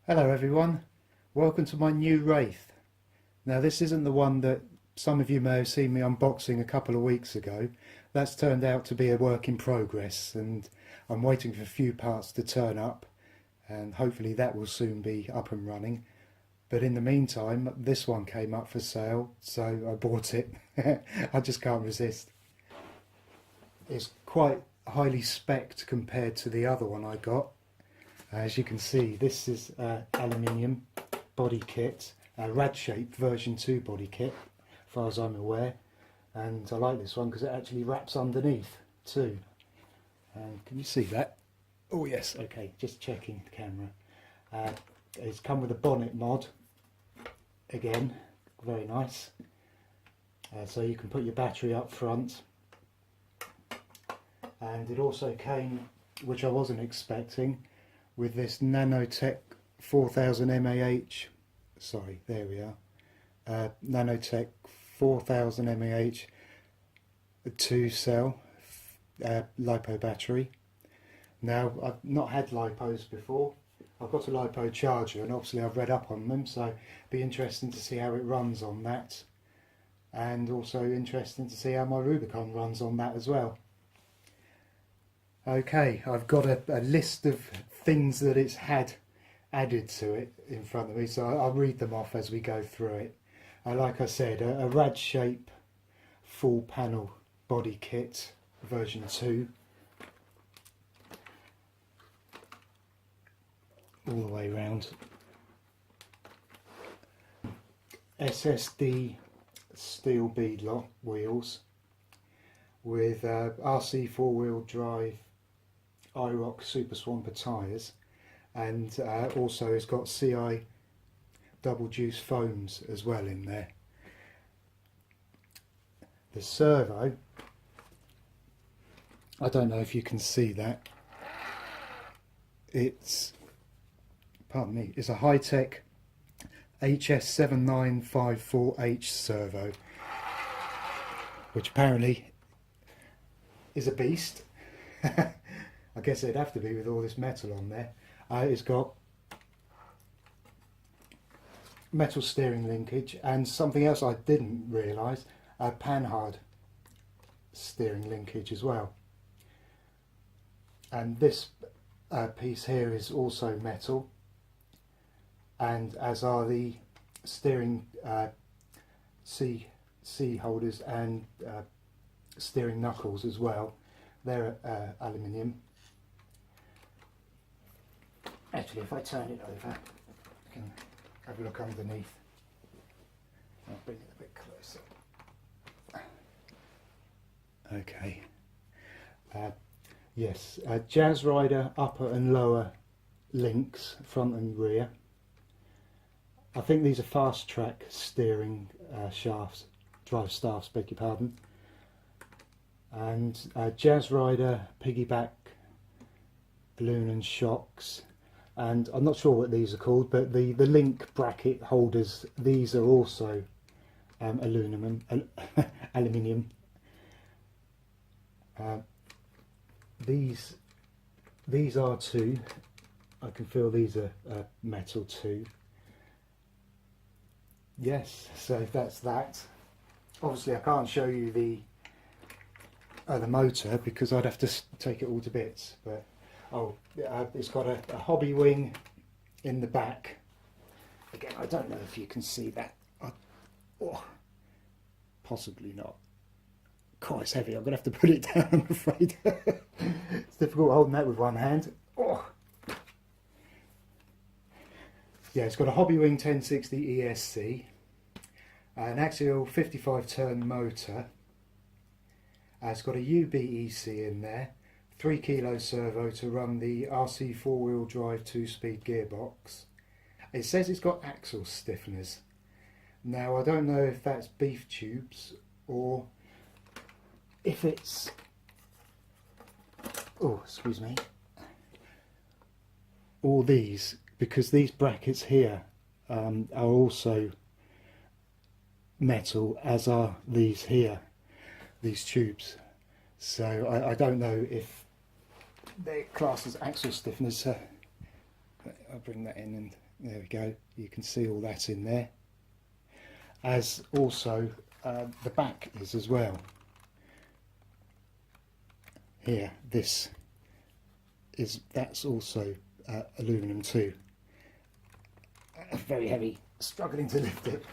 Hello everyone, welcome to my new Wraith. Now this isn't the one that some of you may have seen me unboxing a couple of weeks ago. That's turned out to be a work in progress and I'm waiting for a few parts to turn up and hopefully that will soon be up and running. But in the meantime this one came up for sale, so I bought it. I just can't resist. It's quite highly spec'd compared to the other one I got. As you can see, this is aluminium body kit, rad shape version 2 body kit, as far as I'm aware. And I like this one because it actually wraps underneath too. And can you see that? Oh yes, okay, just checking the camera. It's come with a bonnet mod, again, very nice. So you can put your battery up front. And it also came, which I wasn't expecting, with this Nanotech 4000 mAh, sorry, there we are, Nanotech 4000 mAh 2 cell LiPo battery. Now, I've not had LiPos before. I've got a LiPo charger and obviously I've read up on them, so it'd be interesting to see how it runs on that, and also interesting to see how my Rubicon runs on that as well. Okay, I've got a list of things that it's had added to it in front of me, so I'll read them off as we go through it. Like I said, a rad shape full panel body kit version 2, all the way around. SSD steel beadlock wheels with RC 4-wheel drive IROC Super Swamper tyres, and also it's got CI double juice foams as well in there. The servo, I don't know if you can see that, it's, pardon me, it's a high-tech HS7954H servo, which apparently is a beast. I guess it'd have to be with all this metal on there. It's got metal steering linkage and something else I didn't realise, panhard steering linkage as well. And this piece here is also metal, and as are the steering C holders and steering knuckles as well. They're aluminium. Actually, if I turn it over, I can have a look underneath. I'll bring it a bit closer. Okay. Yes, Jazz Rider upper and lower links, front and rear. I think these are fast track steering shafts, drive shafts, beg your pardon. And Jazz Rider piggyback balloon and shocks. And I'm not sure what these are called, but the link bracket holders, these are also aluminium. These are too. I can feel these are metal too. Yes, so that's that. Obviously I can't show you the motor because I'd have to take it all to bits, but it's got a hobby wing in the back. Again, I don't know if you can see that. Possibly not. God, it's heavy. I'm going to have to put it down, I'm afraid. It's difficult holding that with one hand. Yeah, it's got a hobby wing 1060 ESC, an Axial 55 turn motor. It's got a UBEC in there, 3 kilo servo to run the RC 4-wheel drive 2-speed gearbox. It says it's got Axial stiffeners. Now I don't know if that's beef tubes or if it's, excuse me, or these, because these brackets here are also metal, as are these here, these tubes. So I don't know if they're classed as Axial stiffeners. I'll bring that in, and there we go. You can see all that in there. As also the back is as well. Here, that's also aluminum too. Very heavy, struggling to lift it.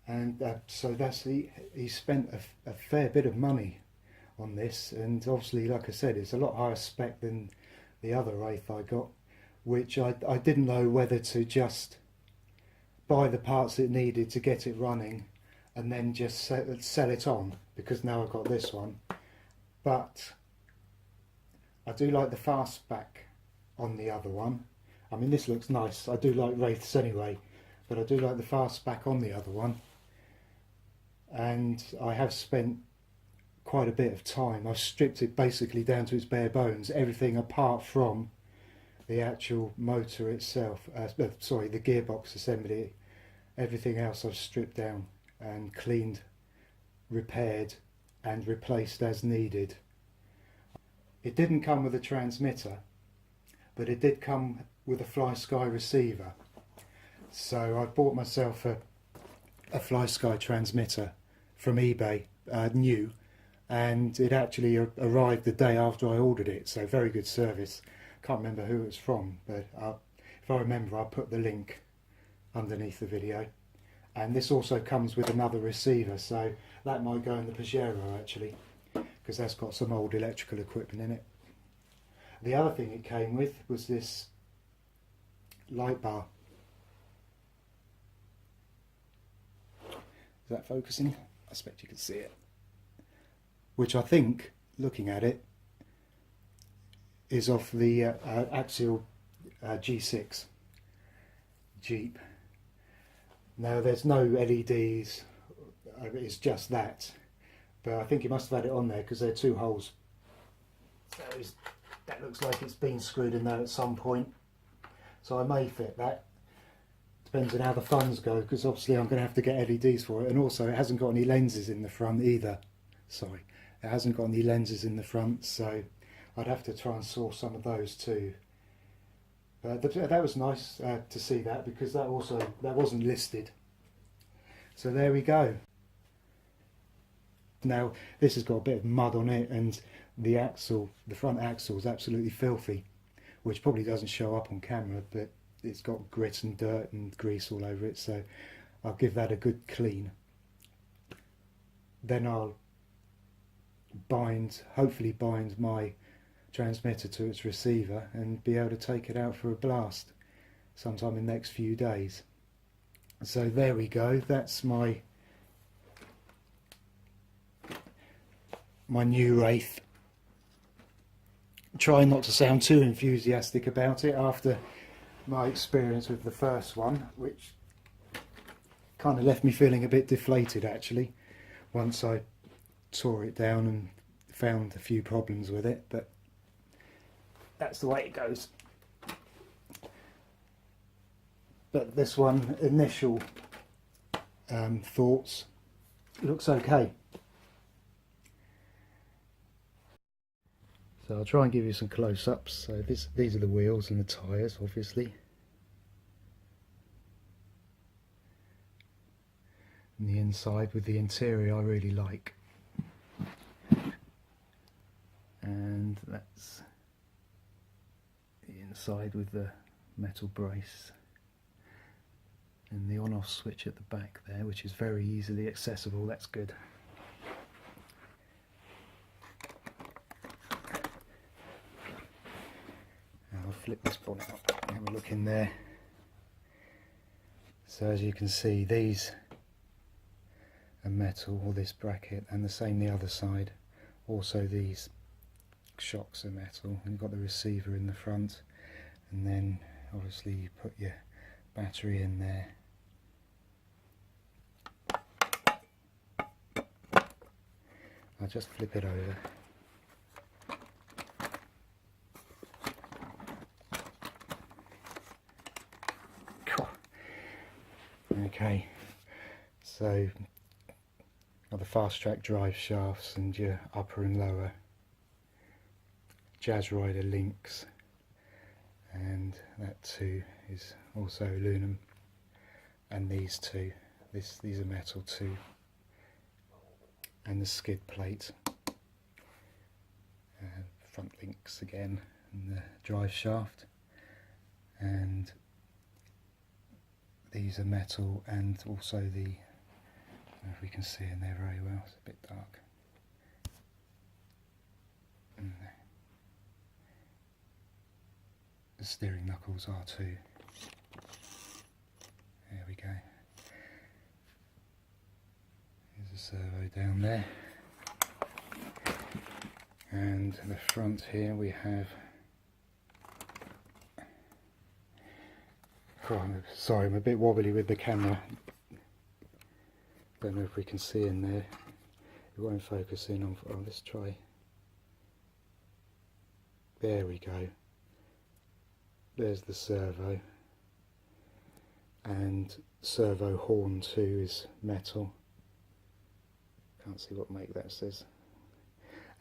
And so he spent a fair bit of money on this, and obviously, like I said, it's a lot higher spec than the other Wraith I got, which I didn't know whether to just buy the parts it needed to get it running and then just sell it on, because now I've got this one. But I do like the fastback on the other one. I mean, this looks nice. I do like Wraiths anyway, but I do like the fastback on the other one. And I have spent quite a bit of time. I've stripped it basically down to its bare bones, everything apart from the actual motor itself, sorry, the gearbox assembly. Everything else I've stripped down and cleaned, repaired and replaced as needed. It didn't come with a transmitter, but it did come with a Flysky receiver. So I bought myself a Flysky transmitter from eBay, new, and it actually arrived the day after I ordered it, so very good service. Can't remember who it was from, but if I remember, I'll put the link underneath the video. And this also comes with another receiver, so that might go in the Pajero actually, because that's got some old electrical equipment in it. The other thing it came with was this light bar. Is that focusing? I expect you can see it. Which I think, looking at it, is off the Axial G6 Jeep. Now there's no LEDs, it's just that. But I think you must have had it on there because there are two holes. So that looks like it's been screwed in there at some point. So I may fit that. Depends on how the funds go, because obviously I'm going to have to get LEDs for it. And also it hasn't got any lenses in the front either. Sorry, it hasn't got any lenses in the front, so I'd have to try and source some of those too. That was nice to see that, because that wasn't listed. So there we go. Now this has got a bit of mud on it, and the front axle is absolutely filthy, which probably doesn't show up on camera, but it's got grit and dirt and grease all over it, so I'll give that a good clean. Then I'll hopefully bind my transmitter to its receiver and be able to take it out for a blast sometime in the next few days. So there we go, that's my new Wraith. Try not to sound too enthusiastic about it after my experience with the first one, which kind of left me feeling a bit deflated actually once I tore it down and found a few problems with it, but that's the way it goes. But this one, initial thoughts, looks okay. So I'll try and give you some close-ups. So these are the wheels and the tyres, obviously. And the inside with the interior I really like. And that's the inside with the metal brace. And the on-off switch at the back there, which is very easily accessible, that's good. I'll flip this bonnet up and have a look in there. So as you can see, these are metal, or this bracket, and the same the other side. Also these shocks are metal, and you've got the receiver in the front, and then obviously you put your battery in there. I'll just flip it over. Okay, so are the fast track drive shafts and your upper and lower Jazz Rider links, and that too is also aluminum, and these two, these are metal too, and the skid plate, front links again, and the drive shaft, and these are metal, and also the, I don't know if we can see in there very well, it's a bit dark. And the steering knuckles are too. There we go. There's a servo down there. And the front here we have, oh, sorry, I'm a bit wobbly with the camera. Don't know if we can see in there. It won't focus in on, oh, let's try. There we go. There's the servo. And servo horn too is metal. Can't see what make that says.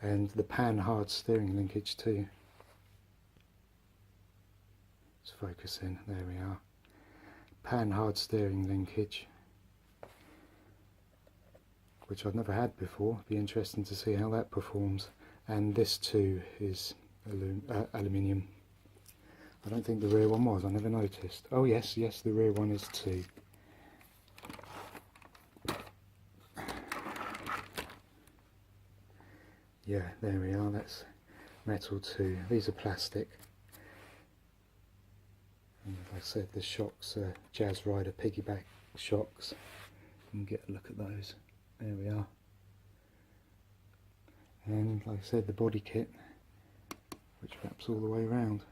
And the pan hard steering linkage too. Let's focus in, there we are. Pan hard steering linkage, which I've never had before. Be interesting to see how that performs. And this too is aluminium. I don't think the rear one was, I never noticed. Oh yes, the rear one is too. Yeah, there we are, that's metal too. These are plastic. And like I said, the shocks are Jazz Rider piggyback shocks. You can get a look at those. There we are. And like I said, the body kit, which wraps all the way around.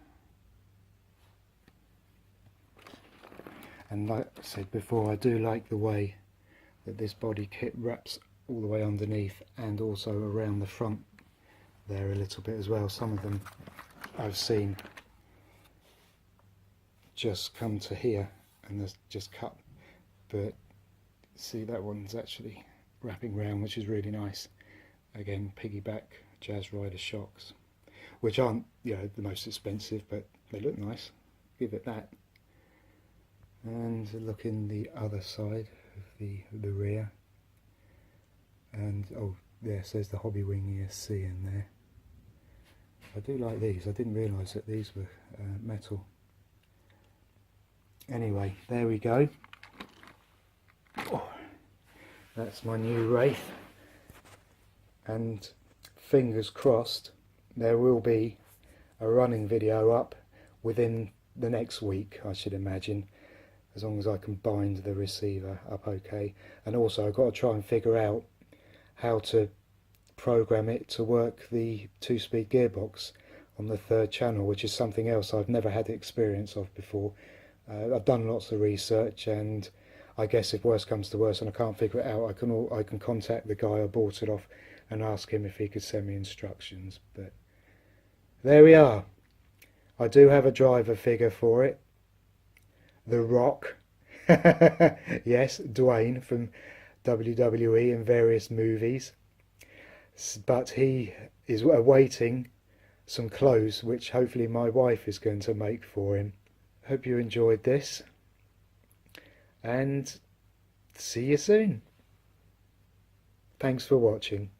And like I said before, I do like the way that this body kit wraps all the way underneath and also around the front there a little bit as well. Some of them I've seen just come to here and there's just cut, but see, that one's actually wrapping round, which is really nice. Again, piggyback Jazz Rider shocks, which aren't, you know, the most expensive, but they look nice, give it that. And look in the other side of the rear, and oh yes, there's the Hobby Wing ESC in there. I do like these, I didn't realise that these were metal. Anyway, there we go. Oh, that's my new Wraith, and fingers crossed there will be a running video up within the next week, I should imagine, as long as I can bind the receiver up okay. And also I've got to try and figure out how to program it to work the 2-speed gearbox on the 3rd channel, which is something else I've never had experience of before. I've done lots of research, and I guess if worse comes to worse and I can't figure it out, I can contact the guy I bought it off and ask him if he could send me instructions. But there we are. I do have a driver figure for it. The Rock. Yes, Dwayne from WWE and various movies. But he is awaiting some clothes, which hopefully my wife is going to make for him. Hope you enjoyed this, and see you soon. Thanks for watching.